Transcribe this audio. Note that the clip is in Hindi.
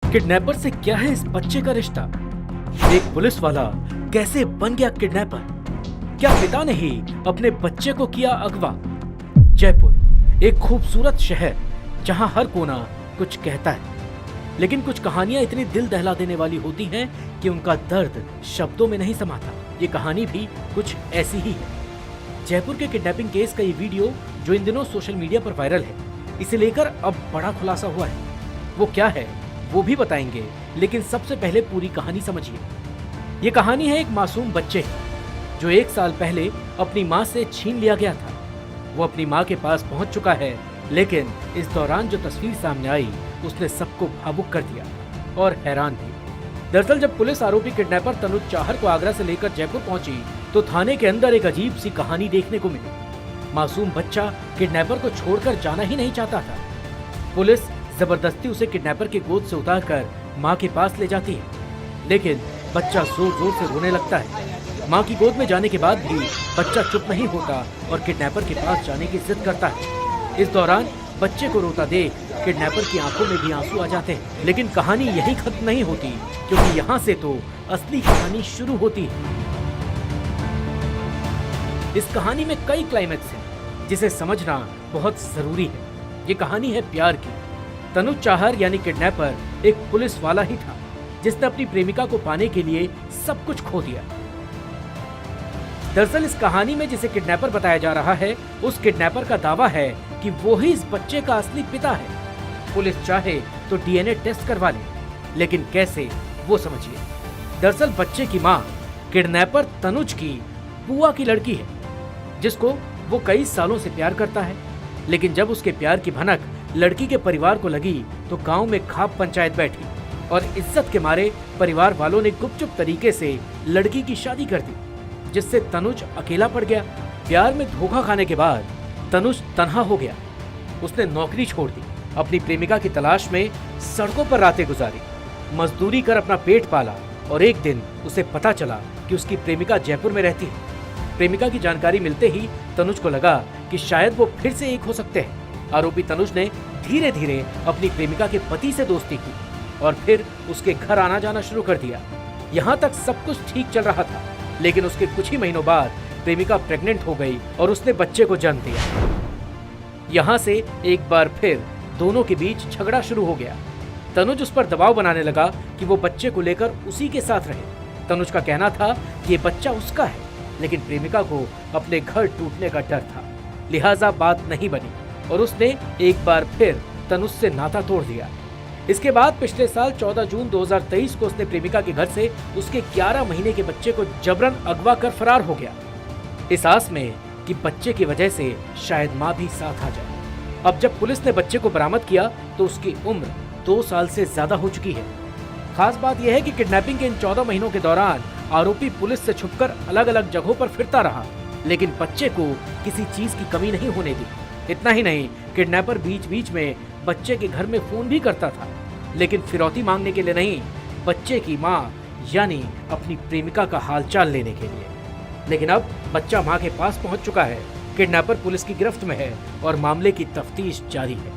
किडनैपर से क्या है इस बच्चे का रिश्ता? एक पुलिस वाला कैसे बन गया किडनैपर? क्या पिता ने ही अपने बच्चे को किया अगवा? जयपुर, एक खूबसूरत शहर जहां हर कोना कुछ कहता है, लेकिन कुछ कहानियां इतनी दिल दहला देने वाली होती हैं कि उनका दर्द शब्दों में नहीं समाता। ये कहानी भी कुछ ऐसी ही है। जयपुर के किडनैपिंग केस का ये वीडियो जो इन दिनों सोशल मीडिया पर वायरल है, इसे लेकर अब बड़ा खुलासा हुआ है। वो क्या है वो भी बताएंगे, लेकिन सबसे पहले पूरी कहानी समझिए। ये कहानी है एक मासूम बच्चे की जो 1 साल पहले अपनी माँ से छीन लिया गया था। वो अपनी माँ के पास पहुंच चुका है, लेकिन इस दौरान जो तस्वीर सामने आई उसने सबको भावुक कर दिया और हैरान भी। दरअसल जब पुलिस आरोपी किडनैपर तनुज चाहर को आगरा से लेकर जयपुर पहुंची तो थाने के अंदर एक अजीब सी कहानी देखने को मिली। मासूम बच्चा किडनैपर को छोड़कर जाना ही नहीं चाहता था। पुलिस जबरदस्ती उसे किडनैपर की गोद से उतारकर माँ के पास ले जाती है, लेकिन बच्चा जोर जोर से रोने लगता है। माँ की गोद में जाने के बाद भी बच्चा चुप नहीं होता और किडनैपर के पास जाने की जिद करता है। इस दौरान बच्चे को रोता देख किडनैपर की आंखों में भी आंसू आ जाते हैं। लेकिन कहानी यही खत्म नहीं होती, क्योंकि यहाँ से तो असली कहानी शुरू होती है। इस कहानी में कई क्लाइमेक्स हैं, जिसे समझना बहुत जरूरी है। ये कहानी है प्यार की। तनुज चाहर यानी किडनैपर एक पुलिस वाला ही था, जिसने अपनी प्रेमिका को पाने के लिए सब कुछ खो दिया। दरअसल इस कहानी में जिसे किडनैपर बताया जा रहा है, उस किडनैपर का दावा है कि वो ही इस बच्चे का असली पिता है। पुलिस चाहे तो डीएनए टेस्ट करवा ले, लेकिन कैसे वो समझिए। दरअसल बच्चे की माँ किडनैपर तनुज की बुआ की लड़की है, जिसको वो कई सालों से प्यार करता है। लेकिन जब उसके प्यार की भनक लड़की के परिवार को लगी तो गांव में खाप पंचायत बैठी और इज्जत के मारे परिवार वालों ने गुपचुप तरीके से लड़की की शादी कर दी, जिससे तनुज अकेला पड़ गया। प्यार में धोखा खाने के बाद तनुज तन्हा हो गया। उसने नौकरी छोड़ दी, अपनी प्रेमिका की तलाश में सड़कों पर रातें गुजारी, मजदूरी कर अपना पेट पाला और एक दिन उसे पता चला कि उसकी प्रेमिका जयपुर में रहती है। प्रेमिका की जानकारी मिलते ही तनुज को लगा कि शायद वो फिर से एक हो सकते हैं। आरोपी तनुज ने धीरे धीरे अपनी प्रेमिका के पति से दोस्ती की और फिर उसके घर आना जाना शुरू कर दिया। यहाँ तक सब कुछ ठीक चल रहा था, लेकिन उसके कुछ ही महीनों बाद प्रेमिका प्रेग्नेंट हो गई और उसने बच्चे को जन्म दिया। यहाँ से एक बार फिर दोनों के बीच झगड़ा शुरू हो गया। तनुज उस पर दबाव बनाने लगा कि वो बच्चे को लेकर उसी के साथ रहे। तनुज का कहना था कि ये बच्चा उसका है, लेकिन प्रेमिका को अपने घर टूटने का डर था, लिहाजा बात नहीं बनी और उसने एक बार फिर तनुज से नाता तोड़ दिया। इसके बाद पिछले साल 14 जून 2023 को उसने प्रेमिका के घर से उसके 11 महीने के बच्चे को जबरन अगवा कर फरार हो गया, इस आस में कि बच्चे की वजह से शायद माँ भी साथ आ जाए। अब जब पुलिस ने बच्चे को बरामद किया तो उसकी उम्र 2 साल से ज्यादा हो चुकी है। खास बात यह है कि किडनैपिंग के इन 14 महीनों के दौरान आरोपी पुलिस से छुपकर अलग अलग जगहों पर फिरता रहा, लेकिन बच्चे को किसी चीज की कमी नहीं होने दी। इतना ही नहीं, किडनैपर बीच बीच में बच्चे के घर में फोन भी करता था, लेकिन फिरौती मांगने के लिए नहीं, बच्चे की माँ यानी अपनी प्रेमिका का हालचाल लेने के लिए। लेकिन अब बच्चा माँ के पास पहुंच चुका है, किडनैपर पुलिस की गिरफ्त में है और मामले की तफ्तीश जारी है।